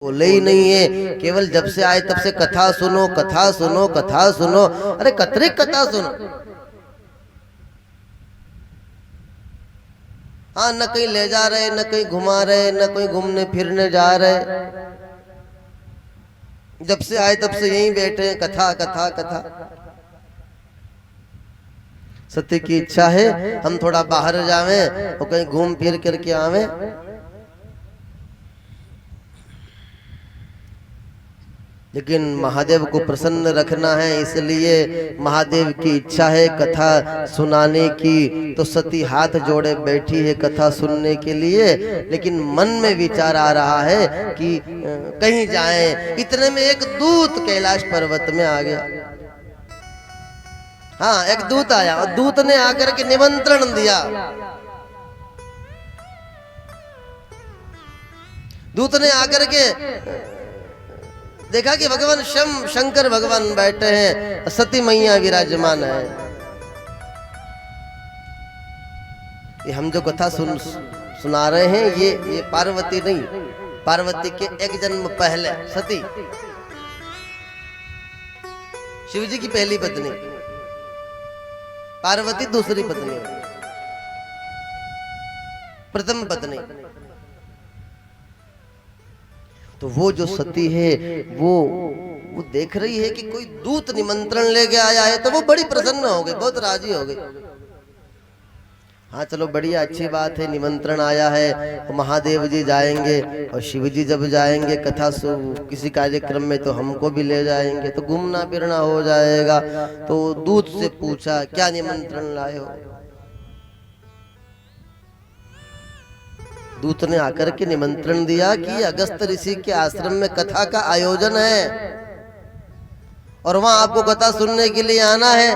बोले ही नहीं है, केवल जब से आए तब से कथा सुनो कथा सुनो कथा सुनो। अरे कतरे कथा सुनो। हाँ, न कहीं ले जा रहे, न कहीं घुमा रहे, न कहीं घूमने फिरने जा रहे। जब से आए तब से यहीं बैठे हैं, कथा कथा कथा। सत्य की इच्छा है हम थोड़ा बाहर जावें और कहीं घूम फिर करके आवें। लेकिन महादेव को प्रसन्न रखना है, इसलिए महादेव की इच्छा है कथा सुनाने की। तो सती हाथ जोड़े बैठी है कथा सुनने के लिए, लेकिन मन में विचार आ रहा है कि कहीं जाएं। इतने में एक दूत कैलाश पर्वत में आ गया। हाँ, एक दूत आया और दूत ने आकर के निमंत्रण दिया। दूत ने आकर के देखा कि भगवान शंकर भगवान बैठे हैं, सती मैया विराजमान है। ये हम जो कथा सुना रहे हैं, ये पार्वती नहीं, पार्वती के एक जन्म पहले सती, शिव जी की पहली पत्नी, पार्वती दूसरी पत्नी, प्रथम पत्नी। तो वो जो सती है वो देख रही है कि कोई दूत निमंत्रण लेके आया है, तो वो बड़ी प्रसन्न हो गई, बहुत राजी हो गई। हाँ चलो बढ़िया, अच्छी बात है, निमंत्रण आया है, तो महादेव जी जाएंगे और शिव जी जब जाएंगे कथा किसी कार्यक्रम में तो हमको भी ले जाएंगे, तो घूमना फिरना हो जाएगा। तो दूत से पूछा क्या निमंत्रण लाए हो। दूत ने आकर के निमंत्रण दिया कि अगस्त ऋषि के आश्रम में कथा का आयोजन है और वहां आपको कथा सुनने के लिए आना है।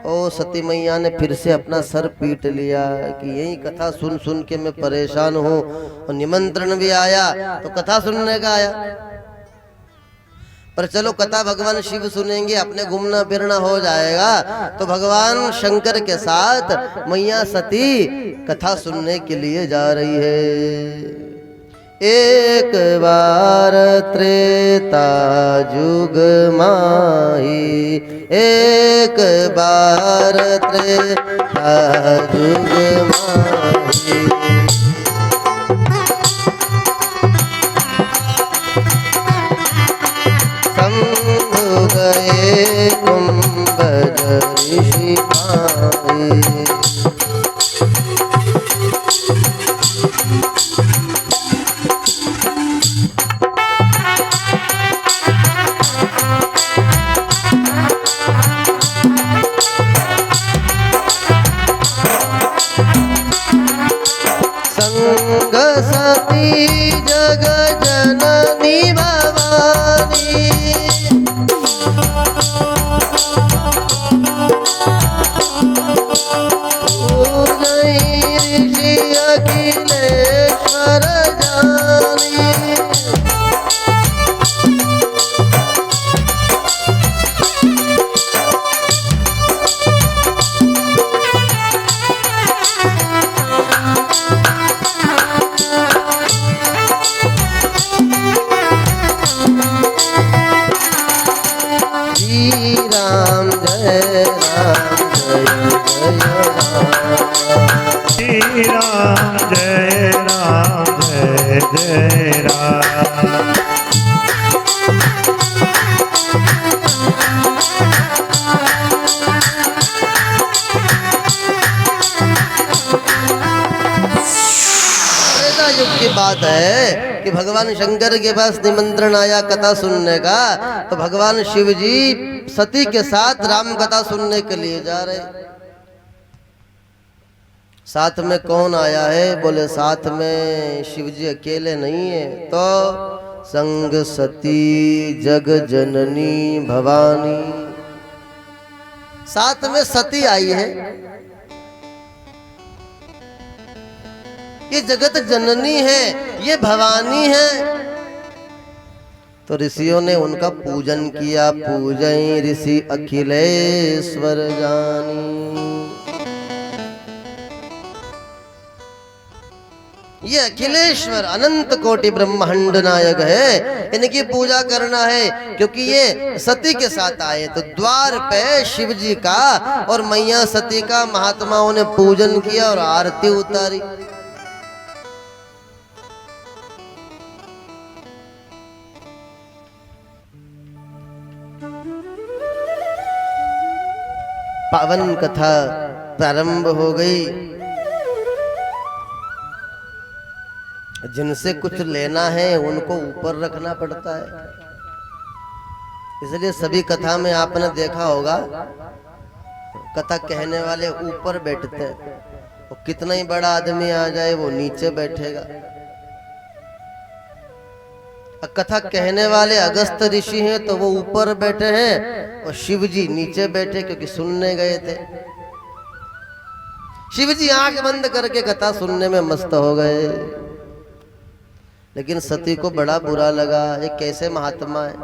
ओ सती मैया ने फिर से अपना सर पीट लिया कि यही कथा सुन सुन के मैं परेशान हूँ, और निमंत्रण भी आया तो कथा सुनने का आया। पर चलो कथा भगवान शिव सुनेंगे, अपने घूमना फिरना हो जाएगा। तो भगवान शंकर के साथ मैया सती कथा सुनने के लिए जा रही है। एक बार त्रेता जुग माही, एक बार त्रेता जुग माही, गए कुंभज ऋषि भाई। संग सती जग जननी भवानी, अखिलेश्वर जानी। श्री राम जय राम जय जय राम, श्री राम जय राम जय जय राम। त्रेता युग की बात है कि भगवान शंकर के पास निमंत्रण आया कथा सुनने का। तो भगवान शिव जी सती के साथ राम कथा सुनने के लिए जा रहे। साथ में कौन आया है? बोले साथ में शिव जी अकेले नहीं है, तो संग सती जग जननी भवानी, साथ में सती आई है। ये जगत जननी है, ये भवानी है। तो ऋषियों ने उनका पूजन किया। पूजय ऋषि अखिलेश्वर जानी। ये अखिलेश्वर अनंत कोटि ब्रह्मांड नायक है, इनकी पूजा करना है, क्योंकि ये सती के साथ आए। तो द्वार पे शिव जी का और मैया सती का महात्माओं ने पूजन किया और आरती उतारी। पावन कथा प्रारंभ हो गई। जिनसे कुछ लेना है उनको ऊपर रखना पड़ता है, इसलिए सभी कथा में आपने देखा होगा कथा कहने वाले ऊपर बैठते हैं, और कितना ही बड़ा आदमी आ जाए वो नीचे बैठेगा। कथा कहने वाले अगस्त ऋषि हैं तो वो ऊपर बैठे हैं और शिव जी नीचे बैठे, क्योंकि सुनने गए थे। शिव जी आंख बंद करके कथा सुनने में मस्त हो गए, लेकिन सती को बड़ा बुरा लगा। ये कैसे महात्मा है,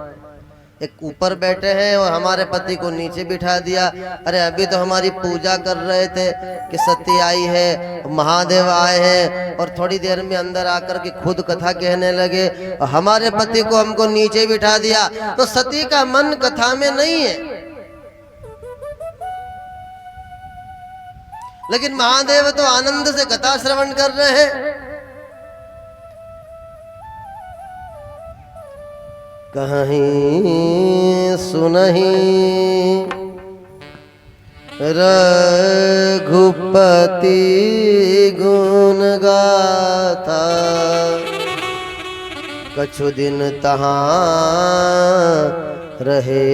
एक ऊपर बैठे हैं और हमारे पति को नीचे बिठा दिया। अरे अभी तो हमारी पूजा कर रहे थे कि सती आई है, महादेव आए हैं, और थोड़ी देर में अंदर आकर के खुद कथा कहने लगे और हमारे पति को हमको नीचे बिठा दिया। तो सती का मन कथा में नहीं है, लेकिन महादेव तो आनंद से कथा श्रवण कर रहे हैं। कहीं सुनहि रघुपति गुण गाथा, कछु दिन तहाँ रहे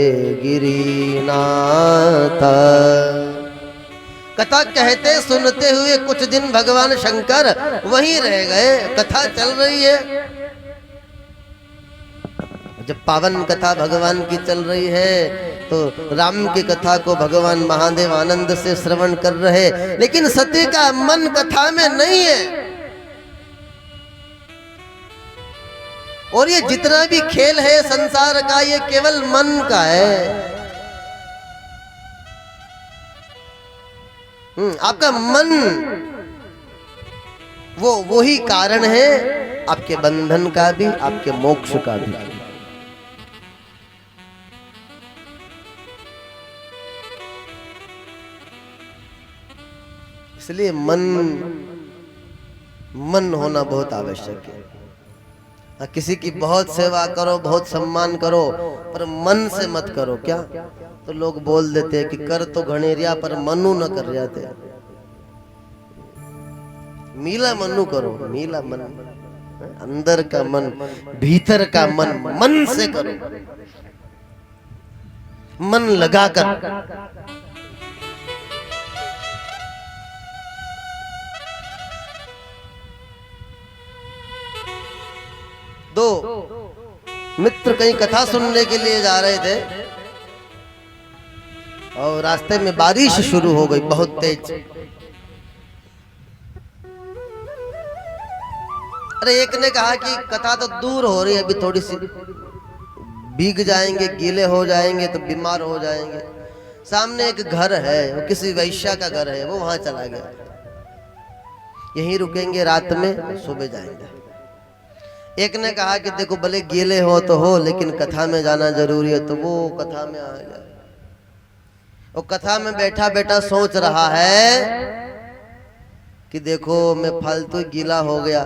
गिरिनाथ। कथा कहते सुनते हुए कुछ दिन भगवान शंकर वहीं रह गए। कथा चल रही है, जब पावन कथा भगवान की चल रही है तो राम की कथा को भगवान महादेव आनंद से श्रवण कर रहे, लेकिन सती का मन कथा में नहीं है। और ये जितना भी खेल है संसार का, ये केवल मन का है। आपका मन वो ही कारण है आपके बंधन का भी, आपके मोक्ष का भी। इसलिए मन होना बहुत आवश्यक है। किसी की बहुत सेवा करो, बहुत सम्मान करो, पर मन से मत करो। क्या तो लोग बोल देते हैं कि कर तो घनेरिया पर मनु न कर जाते। मीला मनु करो, मीला मन, अंदर का मन, भीतर का मन से करो, मन लगाकर। दो मित्र कहीं कथा सुनने के लिए जा रहे थे और रास्ते में बारिश शुरू हो गई बहुत तेज। अरे एक ने कहा कि कथा तो दूर हो रही है, अभी थोड़ी सी भीग जाएंगे, गीले हो जाएंगे तो बीमार हो जाएंगे। सामने एक घर है, वो किसी वैश्या का घर है, वो वहां चला गया। यहीं रुकेंगे रात में, सुबह जाएंगे। एक ने कहा कि देखो भले गीले हो तो हो, लेकिन कथा में जाना जरूरी है, तो वो कथा में आ गया। वो कथा में बैठा बैठा सोच रहा है कि देखो मैं फालतू गीला हो गया,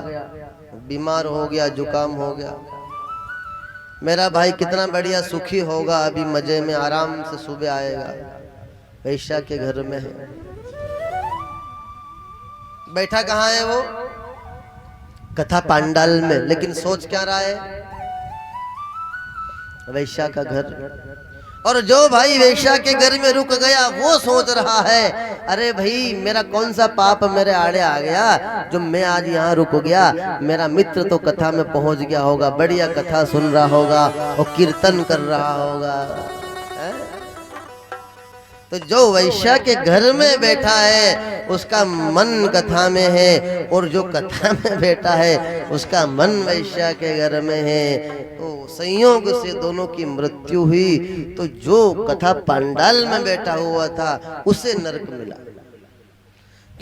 बीमार हो गया, जुकाम हो गया। मेरा भाई कितना बढ़िया सुखी होगा, अभी मजे में आराम से सुबह आएगा, वैश्या के घर में है। बैठा कहाँ है वो? कथा पांडाल में। लेकिन सोच क्या रहा है? वैश्या का घर। और जो भाई वैश्या के घर में रुक गया वो सोच रहा है, अरे भाई मेरा कौन सा पाप मेरे आड़े आ गया जो मैं आज यहाँ रुक गया। मेरा मित्र तो कथा में पहुंच गया होगा, बढ़िया कथा सुन रहा होगा और कीर्तन कर रहा होगा। तो जो वैश्या के घर में बैठा है उसका मन कथा में है, और जो कथा में बैठा है उसका मन वैश्या के घर में है। तो संयोग से दोनों की मृत्यु हुई। तो जो कथा पंडाल में बैठा हुआ था उसे नरक मिला,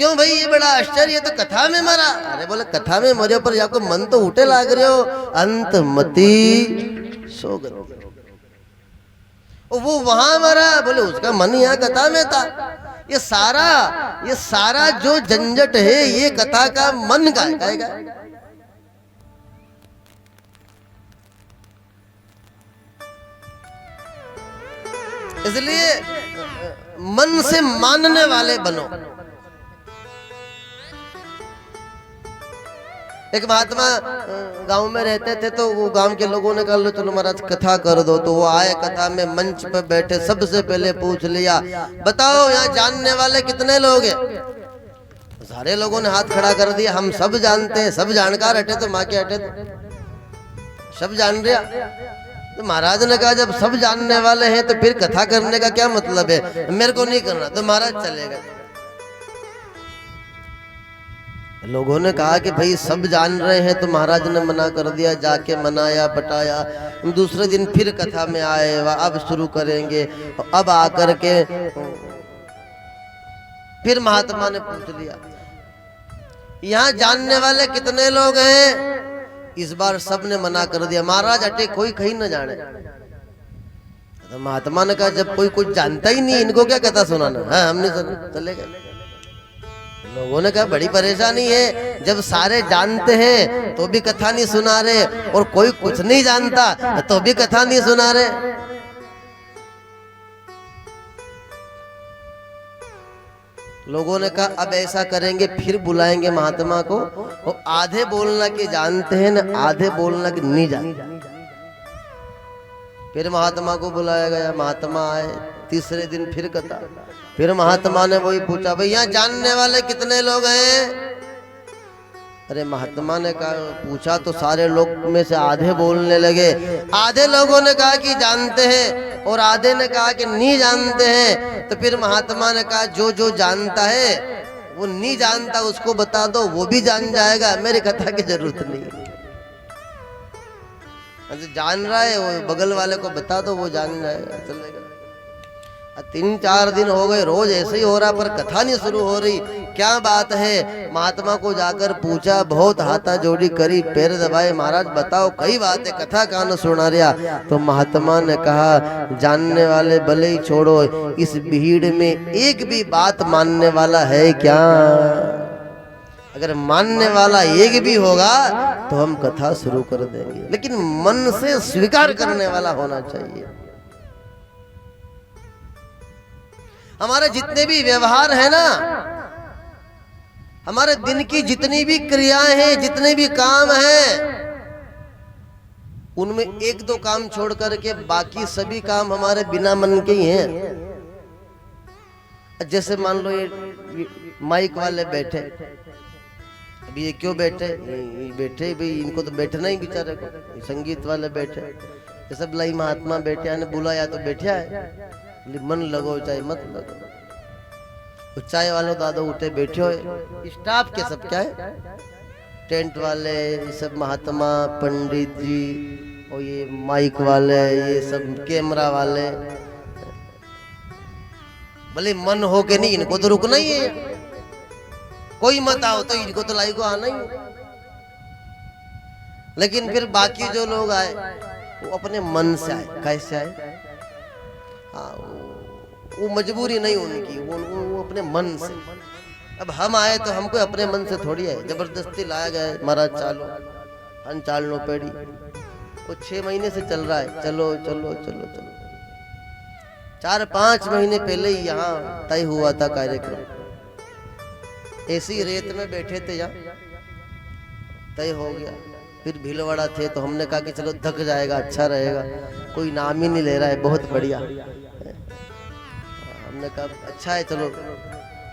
क्यों भाई ये बड़ा आश्चर्य, ये तो कथा में मरा। अरे बोले कथा में मरे पर आपको मन तो उठे लाग रहे हो, अंत मति सोगति। वो वहां मरा, बोले उसका मन यहाँ कथा में था। ये सारा जो झंझट है ये कथा का मन का है। इसलिए मन से मानने वाले बनो। एक महात्मा गांव में रहते थे, तो वो गांव के लोगों ने कहा लो चलो महाराज कथा कर दो। तो वो आए, कथा में मंच पर बैठे, सबसे पहले पूछ लिया बताओ यहाँ जानने वाले कितने लोग हैं। सारे लोगों ने हाथ खड़ा कर दिया, हम सब जानते हैं। सब जानकार हटे तो माँ के हटे तो सब जान रहा। तो महाराज ने कहा जब सब जानने वाले हैं तो फिर कथा करने का क्या मतलब है, मेरे को नहीं करना। तो महाराज चले गए। लोगों ने कहा कि भाई सब जान रहे हैं, तो महाराज ने मना कर दिया। जाके मनाया पटाया, दूसरे दिन फिर कथा में आए, अब शुरू करेंगे। अब आकर के फिर महात्मा ने पूछ लिया यहाँ जानने वाले कितने लोग हैं। इस बार सब ने मना कर दिया, महाराज हटे कोई कहीं न जाने। तो महात्मा ने कहा जब कोई कुछ जानता ही नहीं, इनको क्या कथा सुनाना। हाँ हमने चले गए। लोगों ने कहा बड़ी परेशानी है, जब सारे जानते हैं तो भी कथा नहीं सुना रहे, और कोई कुछ नहीं जानता तो भी कथा नहीं सुना रहे। लोगों ने कहा अब ऐसा करेंगे, फिर बुलाएंगे महात्मा को, और आधे बोलना के जानते हैं ना, आधे बोलना के नहीं जानते। फिर महात्मा को बुलाया गया, महात्मा आए। तीसरे दिन फिर कथा। फिर महात्मा ने वही पूछा भाई यहाँ जानने वाले कितने लोग हैं। अरे महात्मा ने कहा पूछा तो सारे लोग में से आधे बोलने लगे। आधे लोगों ने कहा कि जानते हैं, और आधे ने कहा कि नहीं जानते हैं। तो फिर महात्मा ने कहा जो जो जानता है वो नहीं जानता उसको बता दो, वो भी जान जाएगा, मेरी कथा की जरूरत नहीं है। जान रहा है वो बगल वाले को बता दो, वो जान जाएगा, चलेगा। 3-4 दिन हो गए, रोज ऐसे ही हो रहा, पर कथा नहीं शुरू हो रही। क्या बात है? महात्मा को जाकर पूछा, बहुत हाथा जोड़ी करी, पैर दबाए, महाराज बताओ कई बात है, कथा कहाँ न सुना रहा। तो महात्मा ने कहा जानने वाले भले ही छोड़ो, इस भीड़ में एक भी बात मानने वाला है क्या? अगर मानने वाला एक भी होगा तो हम कथा शुरू कर देंगे, लेकिन मन से स्वीकार करने वाला होना चाहिए। हमारे जितने भी व्यवहार है ना, हमारे दिन की जितनी भी क्रियाएं हैं, जितने भी काम हैं, उनमें 1-2 काम छोड़ करके बाकी सभी काम हमारे बिना मन के ही हैं। जैसे मान लो ये माइक वाले बैठे, अभी ये क्यों बैठे? ये बैठे भाई, इनको तो बैठना ही बेचारे को। संगीत वाले बैठे, ये सब लाई महात्मा बैठे, आने बुलाया तो बैठा है, मन लगो चाहे मत लगो। चाय वाले दादा उठे बैठे हो, स्टाफ के सब क्या है, टेंट वाले, ये सब महात्मा पंडित जी, और ये माइक वाले, ये सब कैमरा वाले। भले मन हो के नहीं, इनको तो रुकना ही है। कोई मत आओ तो इनको तो लाई को आना ही है। लेकिन फिर बाकी जो लोग आए वो अपने मन से आए। कैसे आए? हाँ, वो मजबूरी नहीं उनकी, वो अपने मन से। अब हम आए तो हमको अपने मन से थोड़ी आए, जबरदस्ती लाया गया। महाराज चालो, हम चाल लो पेड़ी, वो 6 महीने से चल रहा है, चलो चलो चलो चलो। 4-5 महीने पहले ही यहाँ तय हुआ था कार्यक्रम। ऐसी रेत में बैठे थे, यहाँ तय हो गया। फिर भीलवाड़ा थे तो हमने कहा कि चलो थक जाएगा, अच्छा रहेगा, कोई नाम ही नहीं ले रहा है, बहुत बढ़िया। हमने कहा अच्छा है, चलो।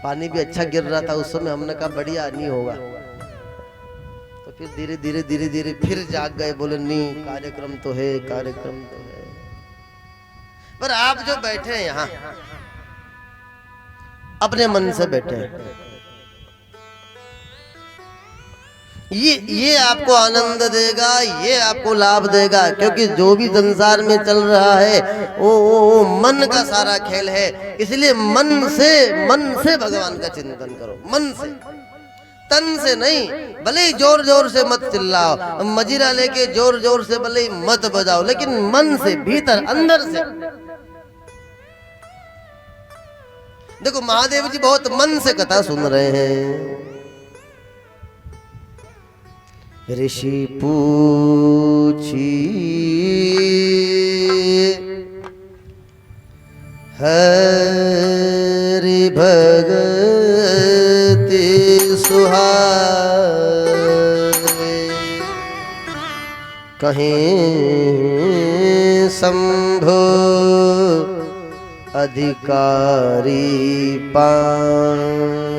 पानी भी अच्छा गिर रहा था उस समय, हमने कहा बढ़िया, नहीं होगा। तो फिर धीरे धीरे धीरे धीरे फिर जाग गए, बोले नहीं कार्यक्रम तो है, कार्यक्रम तो है। पर आप जो बैठे हैं यहाँ अपने मन से बैठे हैं, ये आपको आनंद देगा, ये आपको लाभ देगा, क्योंकि जो भी संसार में चल रहा है वो मन का सारा खेल है। इसलिए मन से भगवान का चिंतन करो, मन से, तन से नहीं। भले ही जोर जोर से मत चिल्लाओ, मजीरा लेके जोर जोर से भले ही मत बजाओ, लेकिन मन से, भीतर, अंदर से। देखो महादेव जी बहुत मन से कथा सुन रहे हैं। ऋषि पूछी हरि भगति सुहाए, कहीं शंभो अधिकारी पाए।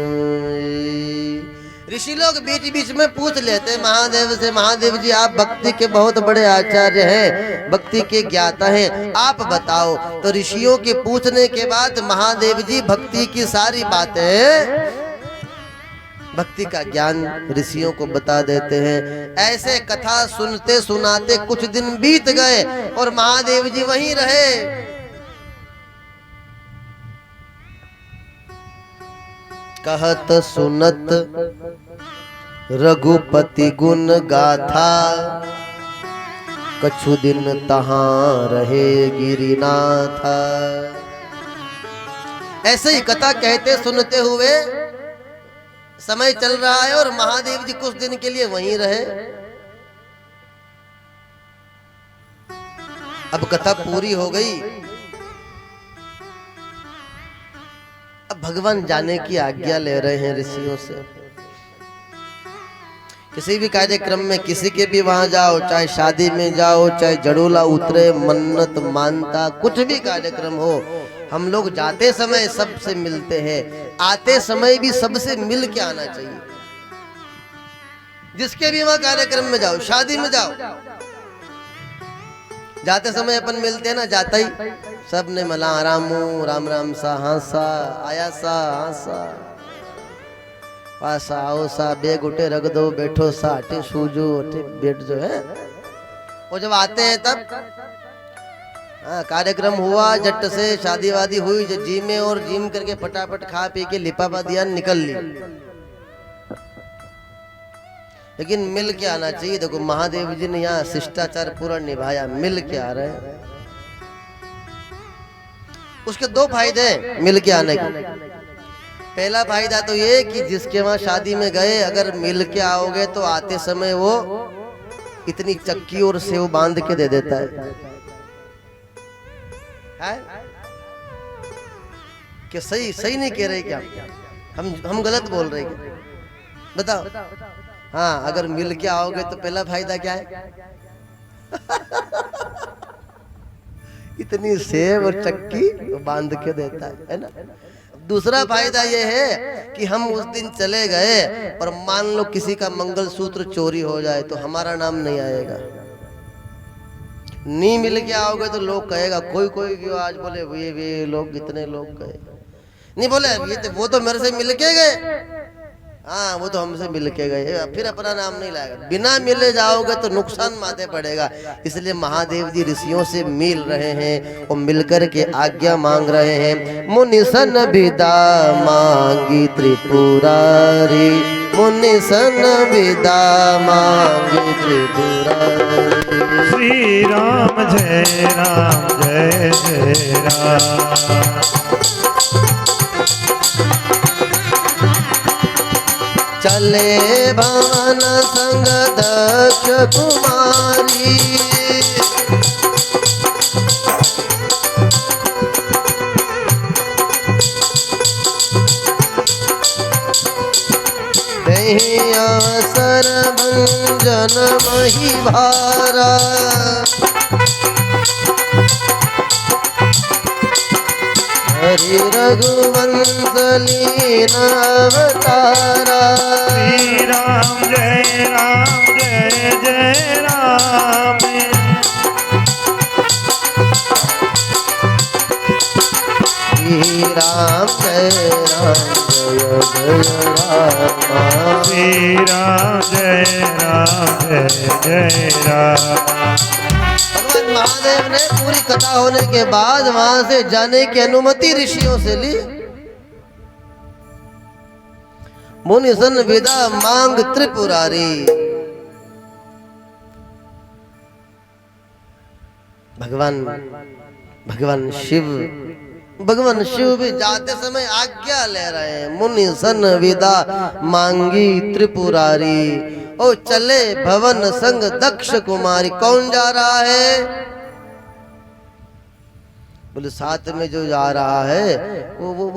ऋषि लोग बीच बीच में पूछ लेते हैं महादेव से, महादेव जी आप भक्ति के बहुत बड़े आचार्य हैं, भक्ति के ज्ञाता हैं, आप बताओ। तो ऋषियों के पूछने के बाद महादेव जी भक्ति की सारी बातें, भक्ति का ज्ञान ऋषियों को बता देते हैं। ऐसे कथा सुनते सुनाते कुछ दिन बीत गए और महादेव जी वहीं रहे। कहत सुनत रघुपति गुण गाथा, कछु दिन तहां रहे गिरिनाथा। ऐसे ही कथा कहते सुनते हुए समय चल रहा है और महादेव जी कुछ दिन के लिए वहीं रहे। अब कथा पूरी हो गई, अब भगवान जाने की आज्ञा ले रहे हैं ऋषियों से। किसी भी कार्यक्रम में किसी के भी वहां जाओ, चाहे शादी में जाओ, चाहे जड़ोला उतरे, मन्नत मानता, कुछ भी कार्यक्रम हो, हम लोग जाते समय सबसे मिलते हैं, आते समय भी सबसे मिल के आना चाहिए। जिसके भी वहां कार्यक्रम में जाओ, शादी में जाओ, जाते समय अपन मिलते हैं ना, जाता ही सब ने मला रामू राम राम सा हासा आया सा हासा पासा आओ सा बेग उठे रख दो बैठो सा अटे सूजो अटे बैठ जो है। वो जब आते हैं तब कार्यक्रम हुआ, जट से शादी वादी हुई, जो जिमे और जिम करके फटाफट खा पी के लिपापा दिया, निकल ली। लेकिन मिल के आना चाहिए। देखो महादेव जी ने यहाँ शिष्टाचार पूरा निभाया, मिल के आ रहे हैं। उसके दो फायदे हैं मिल के आने के। पहला फायदा तो ये कि जिसके वहां शादी में गए, अगर मिल के आओगे तो आते समय वो इतनी चक्की और सेव बांध के दे देता है? क्या सही नहीं कह रहे क्या? हम गलत बोल रहे क्या? बताओ। हाँ, अगर मिल के आओगे तो पहला फायदा क्या है? इतनी सेव और चक्की बांध के देता है ना। दूसरा फायदा ये है कि हम उस दिन चले गए और मान लो किसी का मंगलसूत्र चोरी हो जाए तो हमारा नाम नहीं आएगा। नहीं मिल के आओगे तो लोग कहेगा, कोई क्यों आज बोले वे लोग इतने लोग गए, नहीं बोले वो तो मेरे से मिल के गए। हाँ, वो तो हमसे मिल के गए, फिर अपना नाम नहीं लाएगा। बिना मिले जाओगे तो नुकसान माथे पड़ेगा। इसलिए महादेव जी ऋषियों से मिल रहे हैं और मिलकर के आज्ञा मांग रहे हैं। मुनिसन विदा मांगी त्रिपुरारी, मुनिसन विदा मांगी त्रिपुरारी। श्री राम जय जय राम। चले भवन संग दक्ष कुमारी, दही अवसर भंजन मही भारा। हरि रघुवंश लीन अवतारा। श्री राम जय राम। श्री राम जय राम। श्री राम जय राम। भगवान महादेव ने पूरी कथा होने के बाद वहां से जाने की अनुमति ऋषियों से ली। मुनि सन विदा मांग त्रिपुरारी। भगवान शिव भी जाते समय आज्ञा ले रहे हैं। मुनि सन विदा मांगी त्रिपुरारी। ओ चले भवन संग दक्ष कुमारी। कौन जा रहा है? बोले साथ में जो जा रहा है वो भगवान